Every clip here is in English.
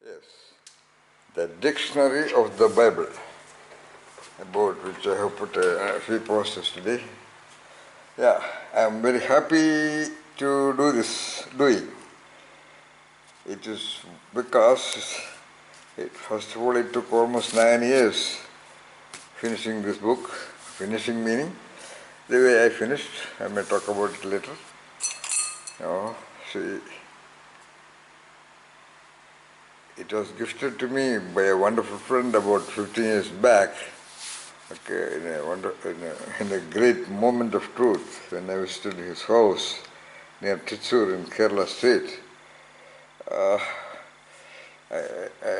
Yes, the dictionary of the Bible, about which I have put a few posters today. Yeah, I am very happy to do this doing. It is because, first of all, it took almost 9 years finishing this book. Finishing meaning the way I finished. I may talk about it later. See, it was gifted to me by a wonderful friend about 15 years back. Okay, in a great moment of truth, when I visited his house near Titsur in Kerala state. I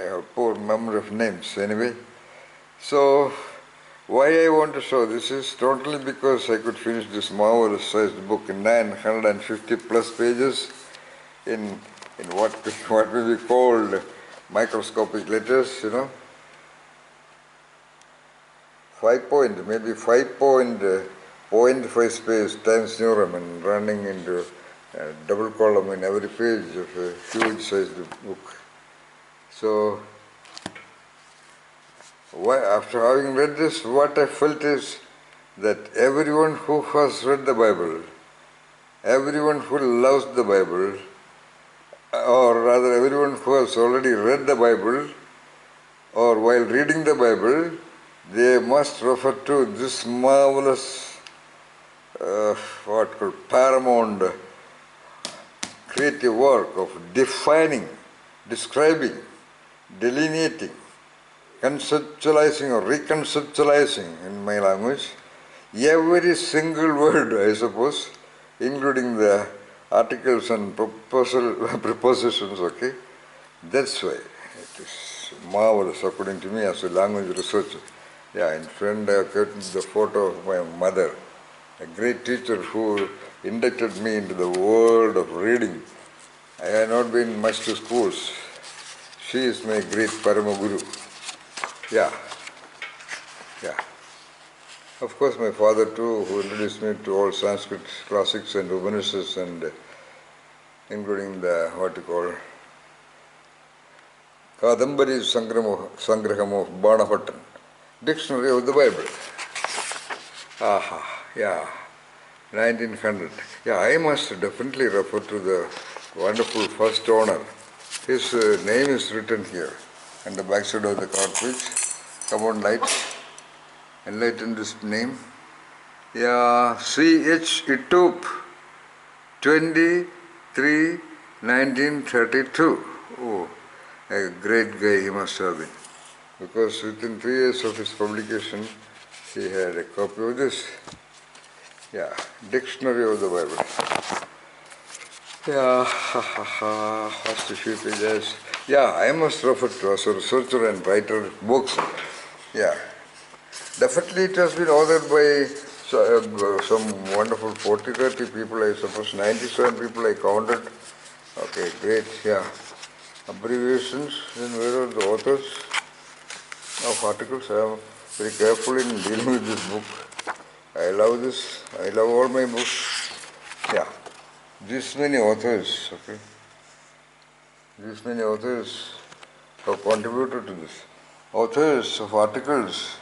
have poor memory of names anyway. So, why I want to show this is totally because I could finish this marvelous sized book in 950 plus pages in what may be called microscopic letters, 5.5 space Times New Roman running into double column in every page of a huge sized book. So, after having read this, what I felt is that everyone who has read the Bible, everyone who loves the Bible, or rather everyone who has already read the Bible, or while reading the Bible, they must refer to this marvelous, paramount creative work of defining, describing, delineating, conceptualizing or reconceptualizing in my language every single word, I suppose, including the articles and prepositions, okay? That's why it is marvelous according to me as a language researcher. Yeah, in front I have kept the photo of my mother, a great teacher who inducted me into the world of reading. I have not been much to schools. She is my great Paramaguru. Yeah. Of course, my father too, who introduced me to all Sanskrit classics and Upanishads, and including the Kadambari Sangraham of Banapatan, Dictionary of the Bible. Yeah, 1900. Yeah, I must definitely refer to the wonderful first owner. His name is written here, and the backside of the cartridge. Come on, lights. Enlighten this name. Yeah, C.H. Itup, 23, 1932. Oh, a great guy he must have been. Because within 3 years of his publication, he had a copy of this. Yeah, Dictionary of the Bible. Yeah, first few pages. Yeah, I must refer to as a researcher and writer of books. Yeah. Definitely it has been authored by some wonderful 40, 30 people, I suppose, 97 people I counted. Okay, great, yeah. Abbreviations, and where are the authors of articles? I am very careful in dealing with this book. I love this. I love all my books. Yeah. This many authors, okay. This many authors have contributed to this. Authors of articles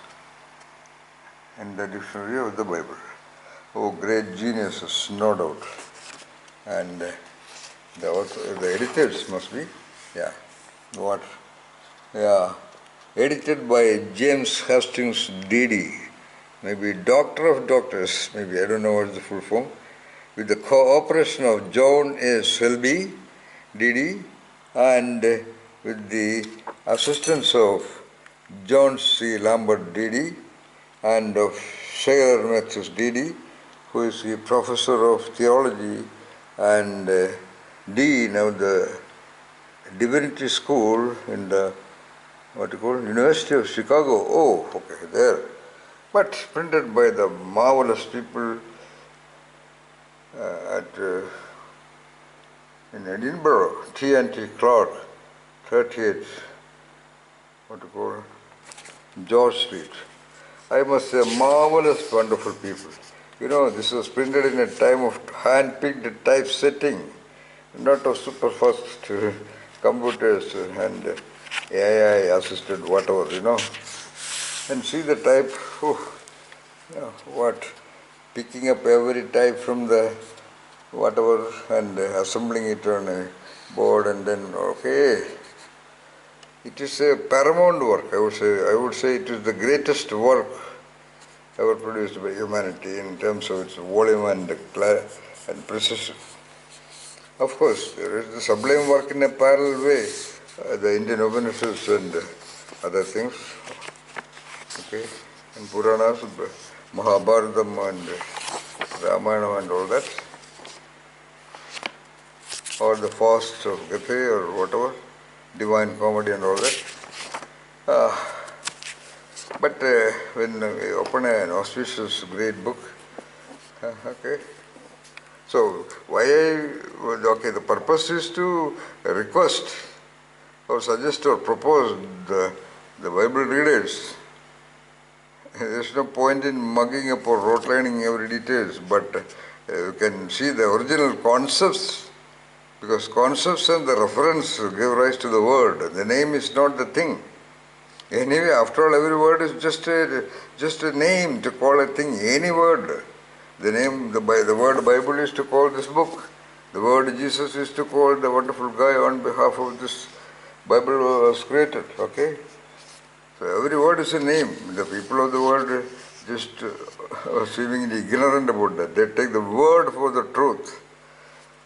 in the Dictionary of the Bible. Oh, great geniuses, no doubt. And the editors must be, edited by James Hastings D.D., maybe Doctor of Doctors, maybe, I don't know what is the full form, with the cooperation of John A. Selby, D.D., and with the assistance of John C. Lambert, D.D., and of Shaker Matthews, D.D., who is the professor of theology and dean of the Divinity School in the University of Chicago. Oh, okay, there. But printed by the marvelous people in Edinburgh, T&T Clark, 38, George Street. I must say, marvelous, wonderful people. This was printed in a time of hand-picked typesetting, not of super fast computers and AI assisted whatever, and see the type, what, picking up every type from the whatever and assembling it on a board and then, okay. It is a paramount work, I would say. I would say it is the greatest work ever produced by humanity in terms of its volume and precision. Of course, there is the sublime work in a parallel way, the Indian Upanishads and other things, okay, and Puranas, Mahabharatam and Ramayana and all that, or the fasts of Gathe or whatever, Divine Comedy and all that. But when we open an auspicious great book, okay, so the purpose is to request or suggest or propose the Bible readers. There's no point in mugging up or outlining every details, but you can see the original concepts, because concepts and the reference give rise to the word. The name is not the thing. Anyway, after all, every word is just a name to call a thing. Any word. The name, the word Bible is to call this book. The word Jesus is to call the wonderful guy on behalf of this Bible was created. Okay? So every word is a name. The people of the world just are seemingly ignorant about that. They take the word for the truth.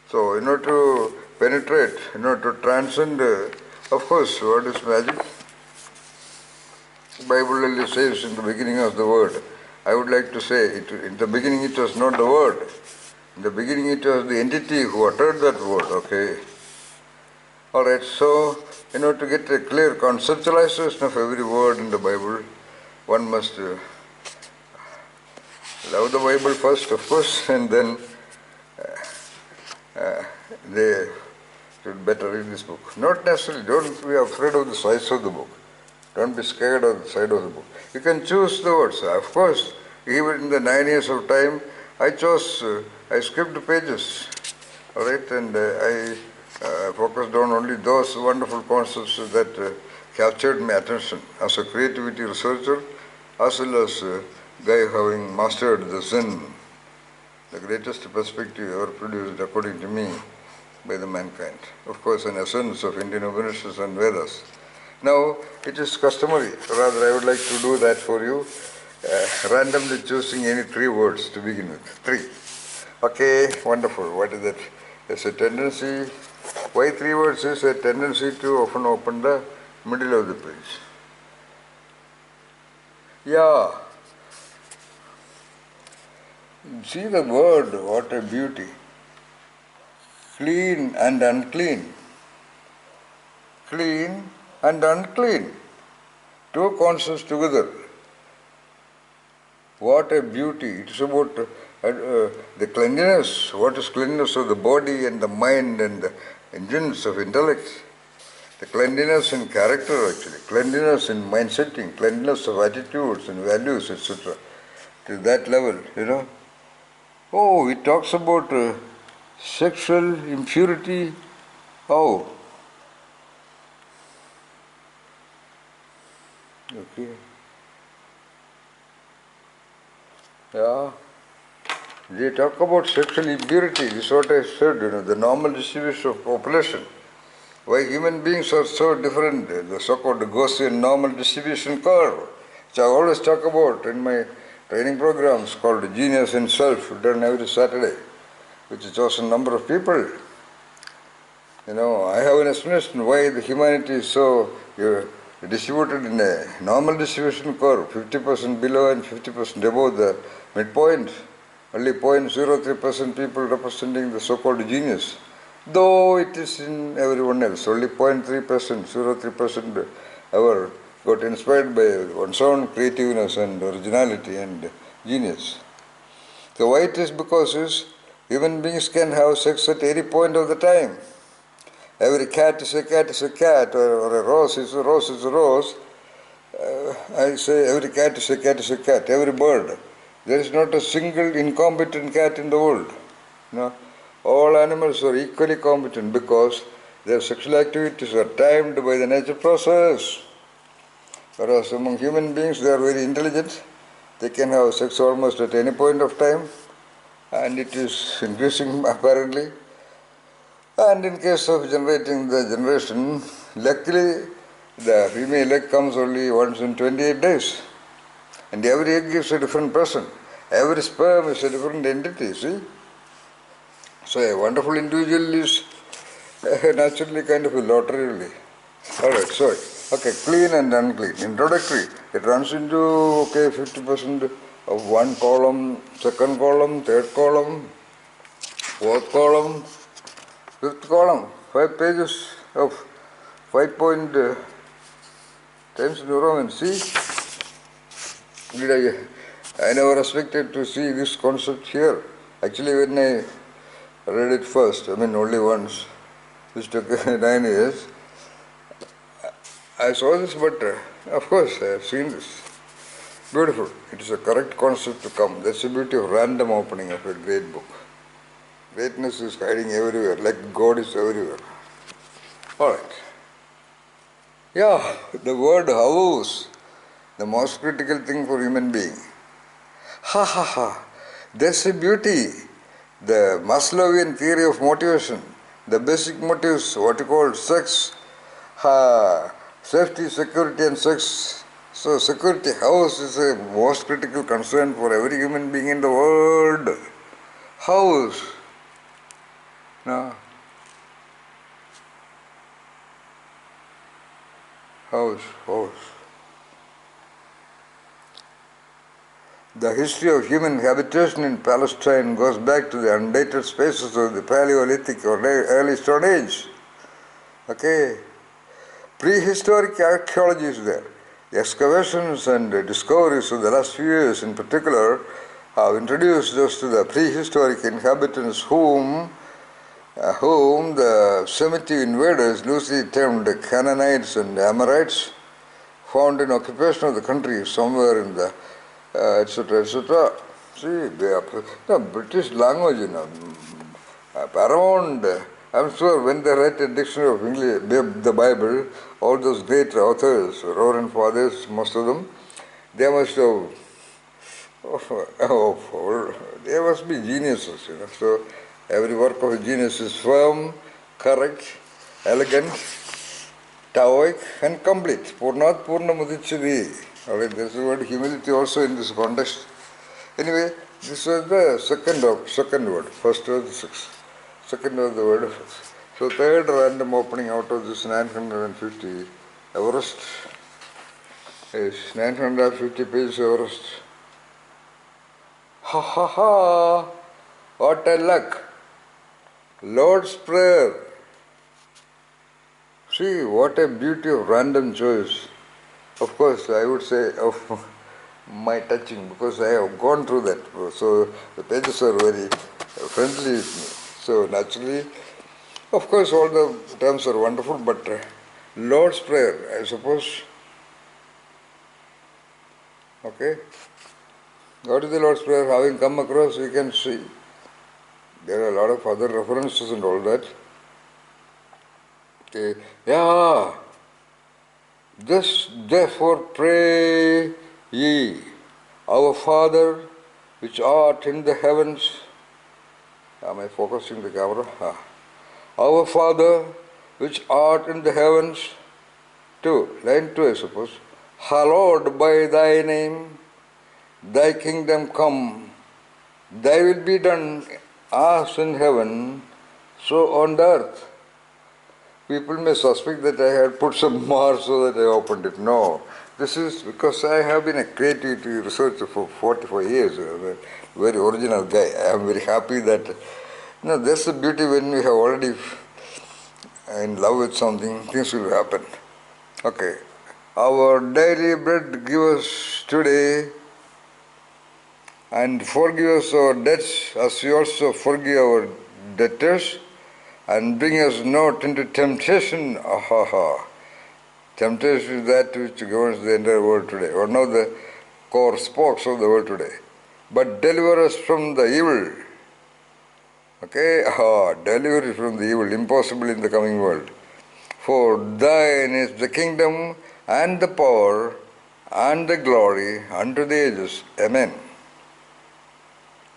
So in order to penetrate, in order to transcend, of course, what is magic? The Bible really says in the beginning of the word. I would like to say, in the beginning it was not the word. In the beginning it was the entity who uttered that word, okay? Alright, so in order to get a clear conceptualization of every word in the Bible, one must love the Bible first, of course, and then they should better read this book. Not necessarily, don't be afraid of the size of the book. Don't be scared of the side of the book. You can choose the words. Of course, even in the 9 years of time, I skipped pages, alright, and I focused on only those wonderful concepts that captured my attention as a creativity researcher, as well as a guy having mastered the Zen, the greatest perspective ever produced, according to me, by the mankind. Of course, an essence of Indian Upanishads and Vedas. Now, it is customary, rather I would like to do that for you, randomly choosing any 3 words to begin with. 3. Okay, wonderful. What is that? There's a tendency, why 3 words is a tendency to often open the middle of the page. Yeah. See the word, what a beauty. Clean and unclean. Clean and unclean. 2 concepts together. What a beauty. It is about the cleanliness. What is cleanliness of the body and the mind and the engines of intellect. The cleanliness in character actually. Cleanliness in mind setting. Cleanliness of attitudes and values, etc. To that level, Oh, it talks about sexual impurity. Oh. Okay. Yeah. They talk about sexual impurity. This is what I said, the normal distribution of population. Why human beings are so different, the so-called Gaussian normal distribution curve, which I always talk about in my training programs called Genius in Self, done every Saturday, which is chosen number of people. I have an explanation why the humanity is so distributed in a normal distribution curve, 50% below and 50% above the midpoint. Only 0.03% people representing the so-called genius, though it is in everyone else. Only 0.3%, 0.03% ever got inspired by one's own creativeness and originality and genius. So why it is? Because human beings can have sex at any point of the time. Every cat is a cat, or a rose is a rose. I say every cat is a cat, every bird. There is not a single incompetent cat in the world. All animals are equally competent because Their sexual activities are timed by the nature process. Whereas among human beings, they are very intelligent. They can have sex almost at any point of time, and it is increasing apparently. And in case of generating the generation, luckily the female egg comes only once in 28 days. And every egg is a different person. Every sperm is a different entity, see? So a wonderful individual is naturally kind of a lottery only. Alright, so, okay, clean and unclean. Introductory, it runs into, 50% of one column, second column, third column, fourth column, fifth column, 5 pages of 5 point times Neuroman. See, I never expected to see this concept here. Actually, when I read it first, only once, which took 9 years, I saw this, but of course I have seen this. Beautiful. It is a correct concept to come. That's the beauty of random opening of a great book. Greatness is hiding everywhere, like God is everywhere. Alright. Yeah, the word house, the most critical thing for human being. Ha ha ha. That's the beauty. The Maslowian theory of motivation. The basic motives, what you call sex, safety, security and sex. So security, house is a most critical concern for every human being in the world. House. No. House. The history of human habitation in Palestine goes back to the undated spaces of the Paleolithic or early Stone Age. Okay. Prehistoric archaeology is there. The excavations and discoveries of the last few years in particular have introduced us to the prehistoric inhabitants whom the Semitic invaders, loosely termed Canaanites and Amorites, found in occupation of the country somewhere in the etc., etc. See, the British language, around, I'm sure when they write a dictionary of English, the Bible, all those great authors, Reverend Fathers, most of them, they must have, they must be geniuses, So every work of a genius is firm, correct, elegant, Taoic and complete. Purnat Purna Mudichadi. Alright, there's the word humility also in this context. Anyway, this was the second word. First was the sixth. Second was the word. So third random opening out of this 950 Everest is 950 pages Everest. Ha ha ha! What a luck! Lord's Prayer. See, what a beauty of random choice. Of course, I would say of my touching, because I have gone through that. So the pages are very friendly with me. So naturally, of course, all the terms are wonderful, but Lord's Prayer, I suppose. Okay? What is the Lord's Prayer? Having come across, we can see. There are a lot of other references and all that. Okay. Yeah. This therefore pray ye, our Father, which art in the heavens. Am I focusing the camera? Our Father, which art in the heavens. 2, line 2 I suppose. Hallowed by thy name, thy kingdom come, thy will be done as in heaven, so on the earth. People may suspect that I had put some more so that I opened it. No, this is because I have been a creativity researcher for 45 years, a very original guy. I am very happy that, that's the beauty when we have already in love with something, things will happen. Okay, our daily bread give us today, and forgive us our debts as we also forgive our debtors. And bring us not into temptation. Temptation is that which governs the entire world today, one of the core spokes of the world today. But deliver us from the evil. Okay, delivery from the evil, impossible in the coming world. For thine is the kingdom and the power and the glory unto the ages. Amen.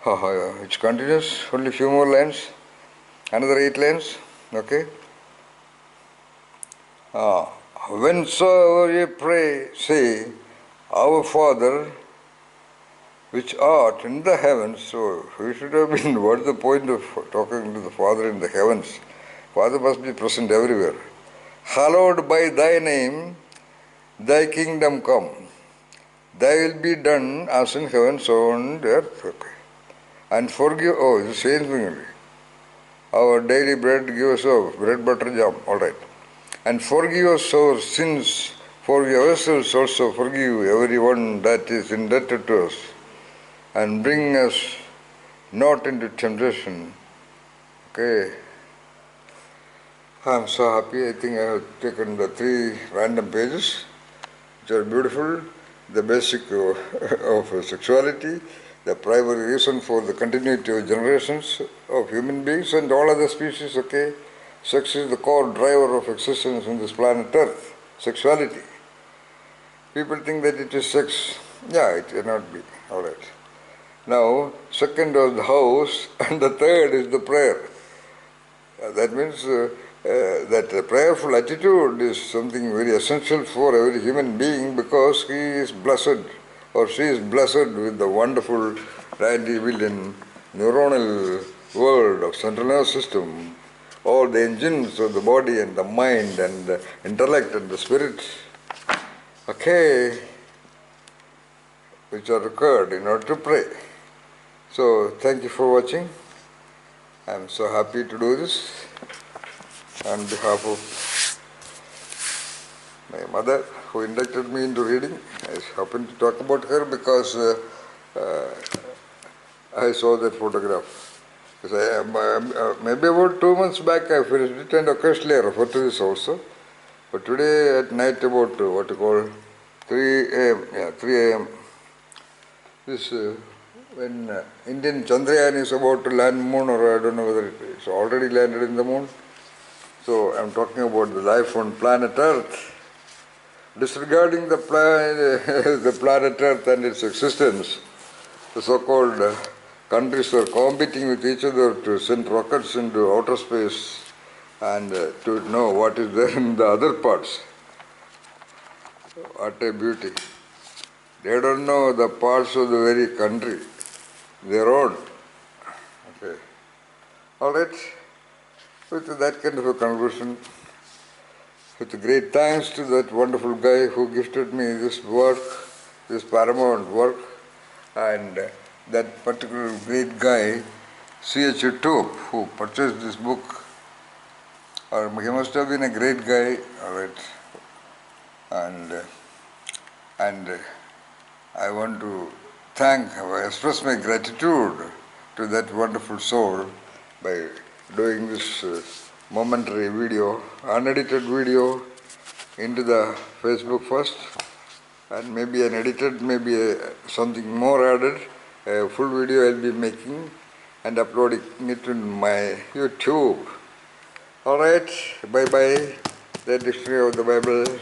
It continues, only few more lines, another 8 lines. Okay. Whensoever ye pray, say, Our Father, which art in the heavens. So we should have been, what's the point of talking to the Father in the heavens? Father must be present everywhere. Hallowed by thy name, thy kingdom come. Thy will be done as in heaven, so on earth. Okay. And forgive, the same thing only. Our daily bread give us bread, butter, jam, alright. And forgive us our sins, for we ourselves also forgive everyone that is indebted to us. And bring us not into temptation. Okay. I'm so happy. I think I have taken the 3 random pages, which are beautiful. The basic of sexuality, the primary reason for the continuity of generations of human beings and all other species. Okay. Sex is the core driver of existence on this planet Earth. Sexuality. People think that it is sex. Yeah, it cannot be. Alright. Now, second was the house, and the third is the prayer. That means that a prayerful attitude is something very essential for every human being, because he is blessed or she is blessed with the wonderful 90 billion neuronal world of central nervous system, all the engines of the body and the mind and the intellect and the spirit, okay, which are required in order to pray. So, thank you for watching. I am so happy to do this on behalf of my mother, who inducted me into reading. I happened to talk about her because I saw that photograph. Maybe about 2 months back I finished it, and occasionally I refer to this also. But today at night about 3 a.m. 3 a.m. This when Indian Chandrayaan is about to land moon, or I don't know whether it's already landed in the moon. So I'm talking about the life on planet Earth. Disregarding the planet Earth and its existence, the so-called countries are competing with each other to send rockets into outer space and to know what is there in the other parts. What a beauty. They don't know the parts of the very country, their own. Okay. Alright. With that kind of a conclusion, with great thanks to that wonderful guy who gifted me this work, this paramount work, and that particular great guy, C.H. Tope, who purchased this book. He must have been a great guy, alright. And I want to express my gratitude to that wonderful soul by doing this momentary video, unedited video, into the Facebook first, and maybe an edited, maybe something more added, a full video I'll be making and uploading it in my YouTube. Alright, bye bye. The Dictionary of the Bible.